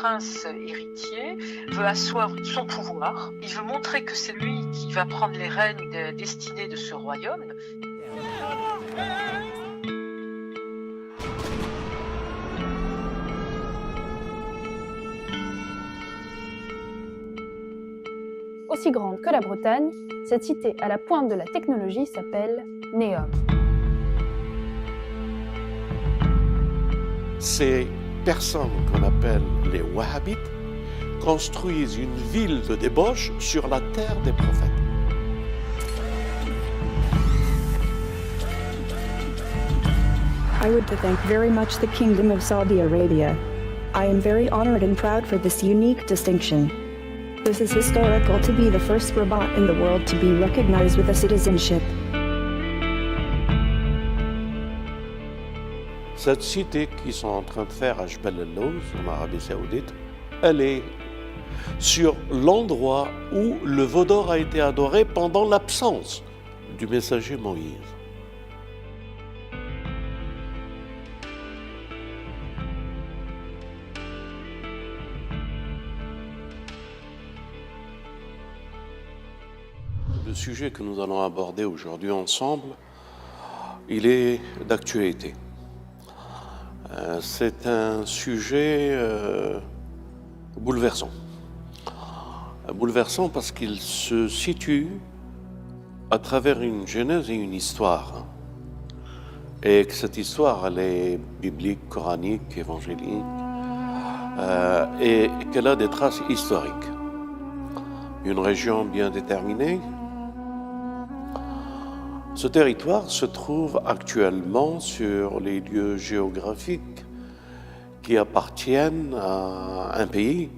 prince héritier veut asseoir son pouvoir. Il veut montrer que c'est lui qui va prendre les rênes destinées de ce royaume. Aussi grande que la Bretagne, cette cité à la pointe de la technologie s'appelle Neom. Ces personnes qu'on appelle les Wahhabites construisent une ville de débauche sur la terre des prophètes. I would thank very much the Kingdom of Saudi Arabia. I am very honored and proud for this unique distinction. This is historical to be the first Rabat in the world to be recognized with a citizenship. Cette cité qu'ils sont en train de faire à Jebel el-Lawz, en Arabie Saoudite, elle est sur l'endroit où le veau d'or a été adoré pendant l'absence du messager Moïse. Le sujet que nous allons aborder aujourd'hui ensemble, il est d'actualité. C'est un sujet bouleversant. Bouleversant parce qu'il se situe à travers une genèse et une histoire. Et que cette histoire, elle est biblique, coranique, évangélique, et qu'elle a des traces historiques. Une région bien déterminée. Ce territoire se trouve actuellement sur les lieux géographiques qui appartiennent à un pays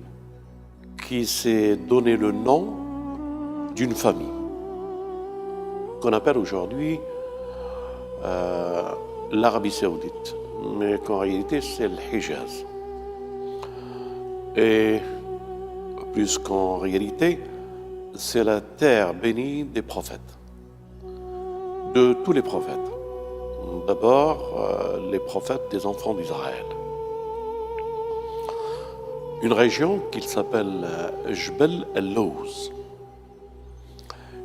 qui s'est donné le nom d'une famille, qu'on appelle aujourd'hui l'Arabie Saoudite, mais qu'en réalité c'est le Hijaz. Et plus qu'en réalité, c'est la terre bénie des prophètes. De tous les prophètes. D'abord, les prophètes des enfants d'Israël. Une région qui s'appelle Jebel el-Lawz,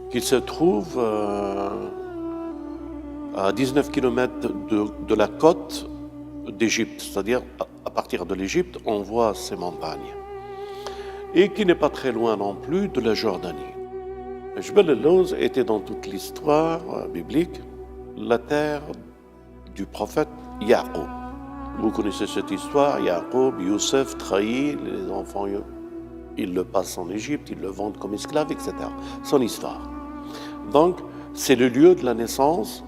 qui se trouve à 19 km de la côte d'Égypte, c'est-à-dire à partir de l'Égypte, on voit ces montagnes, et qui n'est pas très loin non plus de la Jordanie. Jebel el-Lawz était dans toute l'histoire biblique la terre du prophète Yaqub. Vous connaissez cette histoire, Yaqub, Youssef, trahi, les enfants, ils le passent en Égypte, ils le vendent comme esclave, etc. Son histoire. Donc, c'est le lieu de la naissance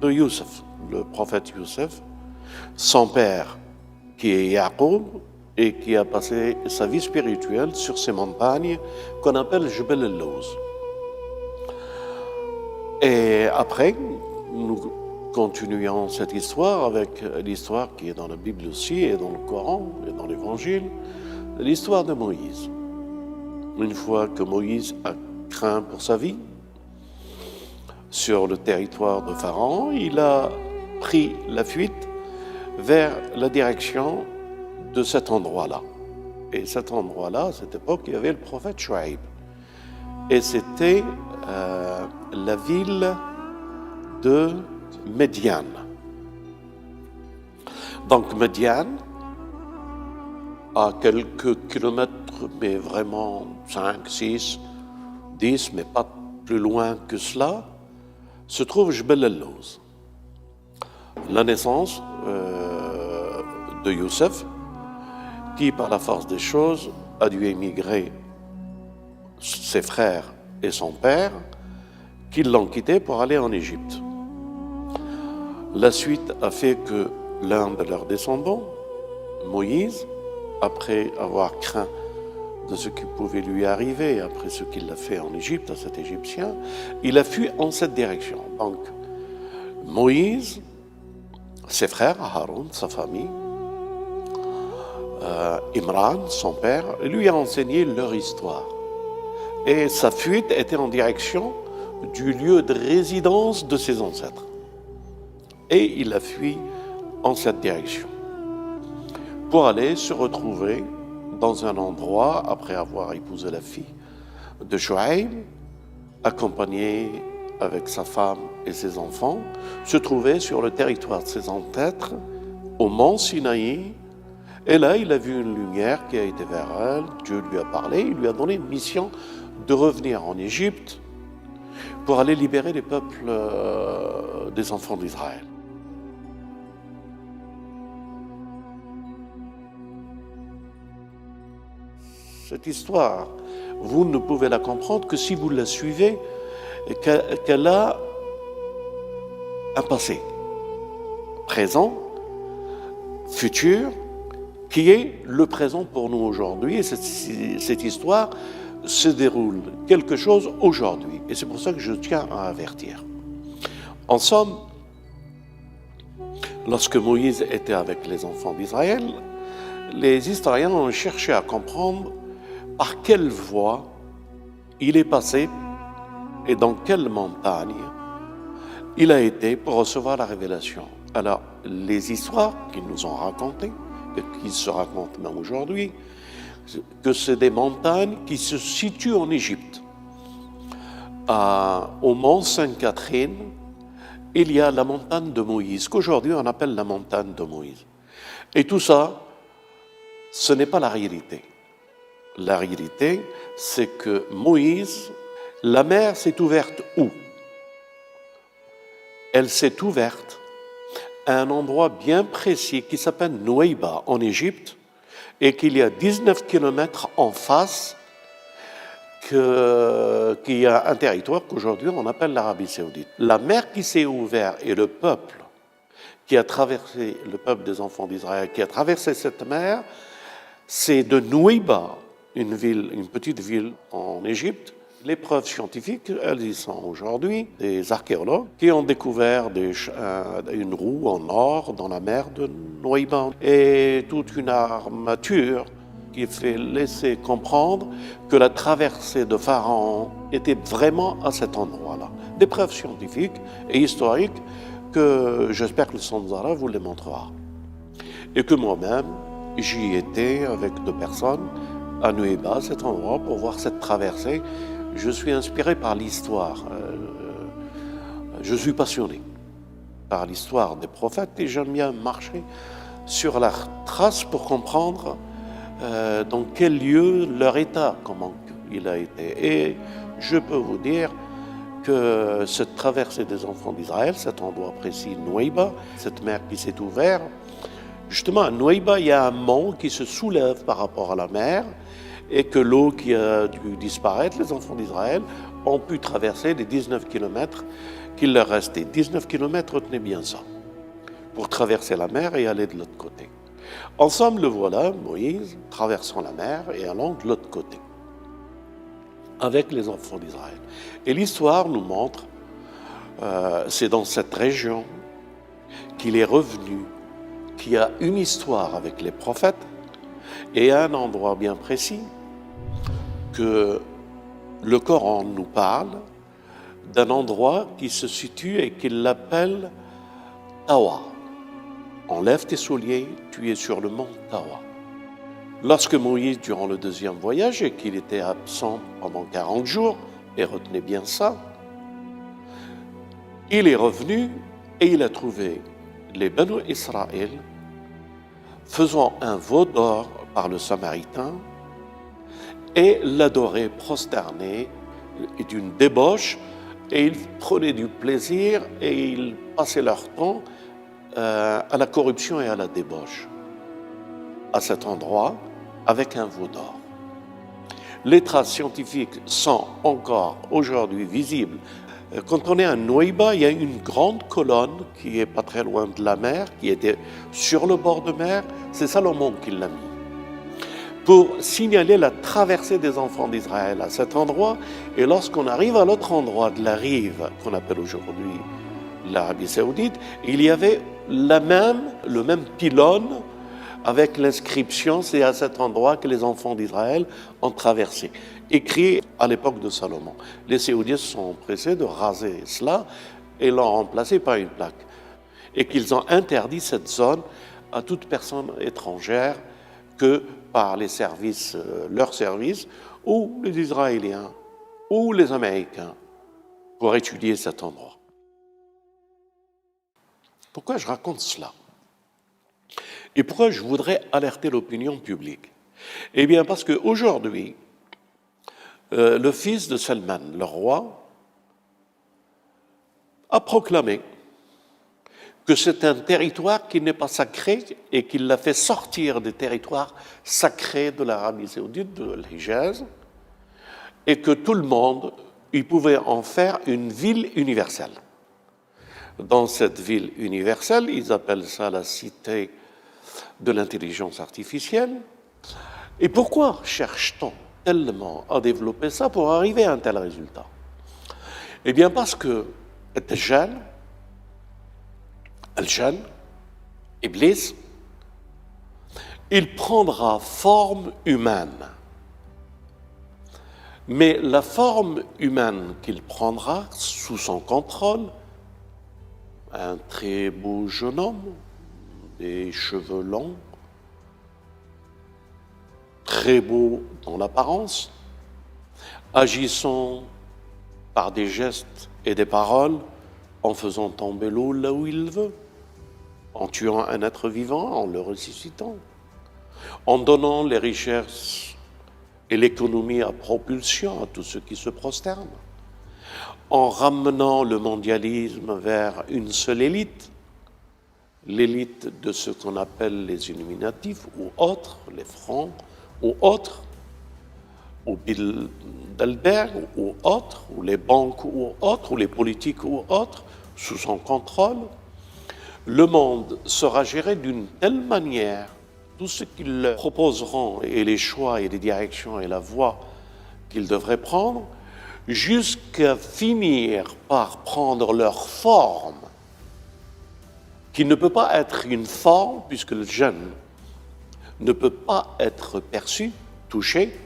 de Youssef, le prophète Youssef, son père qui est Yaqub et qui a passé sa vie spirituelle sur ces montagnes qu'on appelle Jebel el-Lawz. Et après, nous continuons cette histoire avec l'histoire qui est dans la Bible aussi, et dans le Coran, et dans l'Évangile, l'histoire de Moïse. Une fois que Moïse a craint pour sa vie, sur le territoire de Pharaon, il a pris la fuite vers la direction de cet endroit-là. Et cet endroit-là, à cette époque, il y avait le prophète Shuaïb. Et c'était la ville de Médian. Donc Médian, à quelques kilomètres, mais vraiment 5, 6, 10, mais pas plus loin que cela, se trouve Jebel el-Lawz. La naissance de Youssef, qui par la force des choses a dû émigrer, ses frères et son père, qui l'ont quitté pour aller en Égypte. La suite a fait que l'un de leurs descendants, Moïse, après avoir craint de ce qui pouvait lui arriver, après ce qu'il a fait en Égypte à cet Égyptien, il a fui en cette direction. Donc, Moïse, ses frères, Haroun, sa famille, Imran, son père, lui a enseigné leur histoire. Et sa fuite était en direction du lieu de résidence de ses ancêtres. Et il a fui en cette direction pour aller se retrouver dans un endroit, après avoir épousé la fille de Chouaïb, accompagné avec sa femme et ses enfants, se trouvait sur le territoire de ses ancêtres, au mont Sinaï. Et là, il a vu une lumière qui a été vers elle, Dieu lui a parlé, il lui a donné une mission de revenir en Égypte pour aller libérer les peuples des enfants d'Israël. Cette histoire, vous ne pouvez la comprendre que si vous la suivez, qu'elle a un passé, présent, futur, qui est le présent pour nous aujourd'hui. Et cette histoire se déroule quelque chose aujourd'hui. Et c'est pour ça que je tiens à avertir. En somme, lorsque Moïse était avec les enfants d'Israël, les historiens ont cherché à comprendre par quelle voie il est passé et dans quelle montagne il a été pour recevoir la révélation. Alors, les histoires qu'ils nous ont racontées, et qui se racontent même aujourd'hui, que c'est des montagnes qui se situent en Égypte. Au mont Sainte-Catherine, il y a la montagne de Moïse, qu'aujourd'hui on appelle la montagne de Moïse. Et tout ça, ce n'est pas la réalité. La réalité, c'est que Moïse, la mer s'est ouverte où? Elle s'est ouverte à un endroit bien précis qui s'appelle Nouaïba en Égypte et qu'il y a 19 kilomètres en face qu'il y a un territoire qu'aujourd'hui on appelle l'Arabie Saoudite. La mer qui s'est ouverte et le peuple qui a traversé, le peuple des enfants d'Israël qui a traversé cette mer, c'est de Nouaïba, une petite ville en Égypte. Les preuves scientifiques, elles y sont aujourd'hui. Des archéologues qui ont découvert une roue en or dans la mer de Nouaïba et toute une armature qui fait laisser comprendre que la traversée de Pharaon était vraiment à cet endroit-là. Des preuves scientifiques et historiques que j'espère que le Sanzara vous les montrera. Et que moi-même, j'y étais avec 2 personnes à Nouaïba, cet endroit, pour voir cette traversée. Je suis inspiré par l'histoire. Je suis passionné par l'histoire des prophètes et j'aime bien marcher sur leurs traces pour comprendre dans quel lieu leur état, comment il a été. Et je peux vous dire que cette traversée des enfants d'Israël, cet endroit précis, Nouaïba, cette mer qui s'est ouverte, justement à Nouaïba, il y a un mont qui se soulève par rapport à la mer et que l'eau qui a dû disparaître, les enfants d'Israël ont pu traverser les 19 kilomètres qu'il leur restait. 19 kilomètres, retenez bien ça, pour traverser la mer et aller de l'autre côté. Ensemble, le voilà, Moïse, traversant la mer et allant de l'autre côté, avec les enfants d'Israël. Et l'histoire nous montre, c'est dans cette région qu'il est revenu, qu'il y a une histoire avec les prophètes et à un endroit bien précis que le Coran nous parle d'un endroit qui se situe et qu'il l'appelle Tawa. Enlève tes souliers, tu es sur le mont Tawa. Lorsque Moïse, durant le 2e voyage, et qu'il était absent pendant 40 jours, et retenez bien ça, il est revenu et il a trouvé les Banu Israël faisant un veau d'or par le Samaritain et l'adoraient prosterné d'une débauche, et ils prenaient du plaisir et ils passaient leur temps à la corruption et à la débauche à cet endroit avec un veau d'or. Les traces scientifiques sont encore aujourd'hui visibles. Quand on est à Nouaïba, il y a une grande colonne qui est pas très loin de la mer, qui était sur le bord de mer. C'est Salomon qui l'a mis pour signaler la traversée des enfants d'Israël à cet endroit. Et lorsqu'on arrive à l'autre endroit de la rive, qu'on appelle aujourd'hui l'Arabie Saoudite, il y avait le même pylône avec l'inscription, c'est à cet endroit que les enfants d'Israël ont traversé, écrit à l'époque de Salomon. Les Saoudiens se sont empressés de raser cela et l'ont remplacé par une plaque. Et qu'ils ont interdit cette zone à toute personne étrangère que par les services, leurs services, ou les Israéliens, ou les Américains, pour étudier cet endroit. Pourquoi je raconte cela? Et pourquoi je voudrais alerter l'opinion publique? Eh bien, parce qu'aujourd'hui, le fils de Salman, le roi, a proclamé que c'est un territoire qui n'est pas sacré et qu'il l'a fait sortir des territoires sacrés de l'Arabie saoudite, de l'Hijaz, et que tout le monde, il pouvait en faire une ville universelle. Dans cette ville universelle, ils appellent ça la cité de l'intelligence artificielle. Et pourquoi cherche-t-on tellement à développer ça pour arriver à un tel résultat? Eh bien parce que Al-Jan, Iblis, il prendra forme humaine. Mais la forme humaine qu'il prendra sous son contrôle, un très beau jeune homme, des cheveux longs, très beau dans l'apparence, agissant par des gestes et des paroles, en faisant tomber l'eau là où il veut, en tuant un être vivant, en le ressuscitant, en donnant les richesses et l'économie à propulsion à tous ceux qui se prosternent, en ramenant le mondialisme vers une seule élite, l'élite de ce qu'on appelle les Illuminatifs ou autres, les Francs ou autres, ou Bilderberg ou autres, ou les banques ou autres, ou les politiques ou autres, sous son contrôle. Le monde sera géré d'une telle manière, tout ce qu'ils leur proposeront, et les choix et les directions et la voie qu'ils devraient prendre, jusqu'à finir par prendre leur forme, qui ne peut pas être une forme, puisque le jeune ne peut pas être perçu, touché.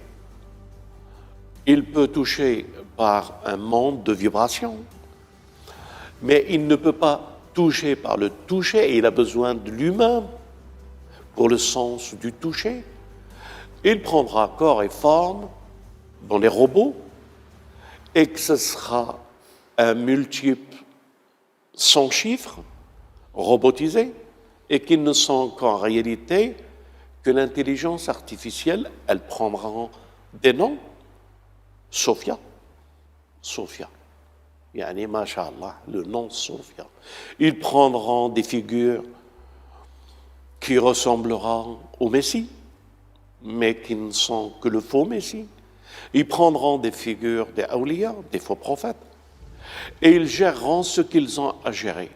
Il peut toucher par un monde de vibrations, mais il ne peut pas toucher par le toucher, et il a besoin de l'humain pour le sens du toucher. Il prendra corps et forme dans les robots, et que ce sera un multiple sans chiffre, robotisé, et qu'ils ne sont qu'en réalité que l'intelligence artificielle, elle prendra des noms. Sophia, yani masha'Allah, le nom Sophia. Ils prendront des figures qui ressembleront au Messie, mais qui ne sont que le faux Messie. Ils prendront des figures des awliya, des faux prophètes, et ils géreront ce qu'ils ont à gérer.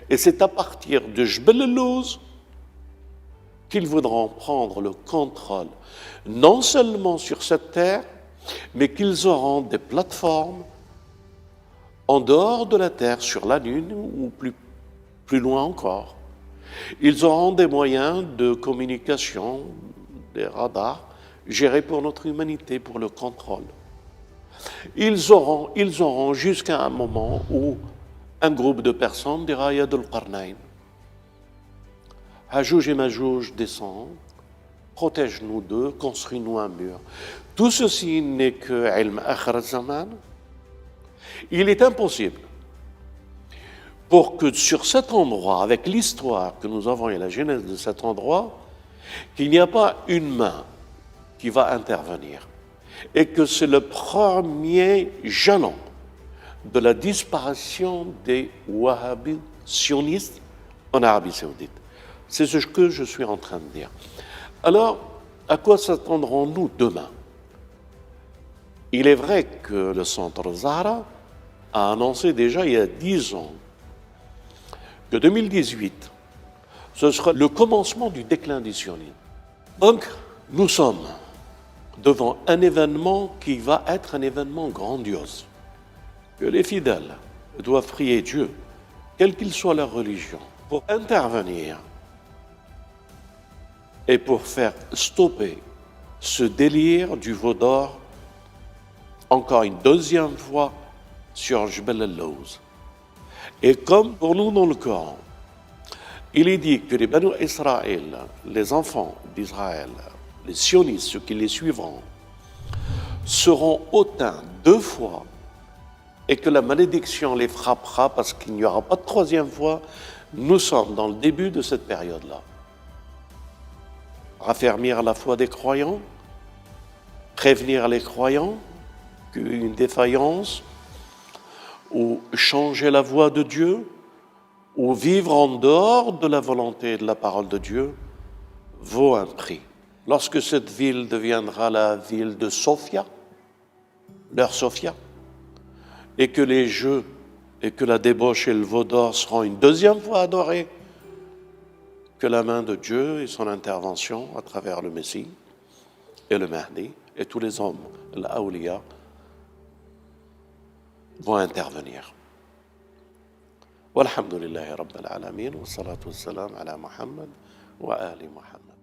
Et c'est à partir de Jbel el-Lawz qu'ils voudront prendre le contrôle, non seulement sur cette terre, mais qu'ils auront des plateformes en dehors de la Terre, sur la Lune ou plus loin encore. Ils auront des moyens de communication, des radars, gérés pour notre humanité, pour le contrôle. Ils auront jusqu'à un moment où un groupe de personnes dira « Yadul Qarnayn ». Hajouj et Majouj descendent, protège-nous d'eux, construis-nous un mur. Tout ceci n'est que ilm akhir zaman. Il est impossible pour que sur cet endroit, avec l'histoire que nous avons et la genèse de cet endroit, qu'il n'y a pas une main qui va intervenir et que c'est le premier jalon de la disparition des wahhabis sionistes en Arabie saoudite. C'est ce que je suis en train de dire. Alors, à quoi s'attendrons-nous demain? Il est vrai que le Centre Zahra a annoncé déjà il y a 10 ans que 2018, ce sera le commencement du déclin du sionisme. Donc, nous sommes devant un événement qui va être un événement grandiose, que les fidèles doivent prier Dieu, quelle qu'il soit leur religion, pour intervenir et pour faire stopper ce délire du veau d'or, encore une deuxième fois, sur Jbel el-Lawz. Et comme pour nous dans le Coran, il est dit que les Banu Israël, les enfants d'Israël, les sionistes, ceux qui les suivront, seront hautains 2 fois et que la malédiction les frappera parce qu'il n'y aura pas de 3e fois. Nous sommes dans le début de cette période-là. Raffermir la foi des croyants, prévenir les croyants qu'une défaillance, ou changer la voie de Dieu, ou vivre en dehors de la volonté et de la parole de Dieu, vaut un prix. Lorsque cette ville deviendra la ville de Sophia, leur Sophia, et que les jeux et que la débauche et le veau d'or seront une 2e fois adorés, que la main de Dieu et son intervention à travers le Messie et le Mahdi et tous les hommes, l'Aouliya, vont intervenir. Walhamdulillahi Rabbil Alamin, wa salatu wa salam ala Muhammad wa ali Muhammad.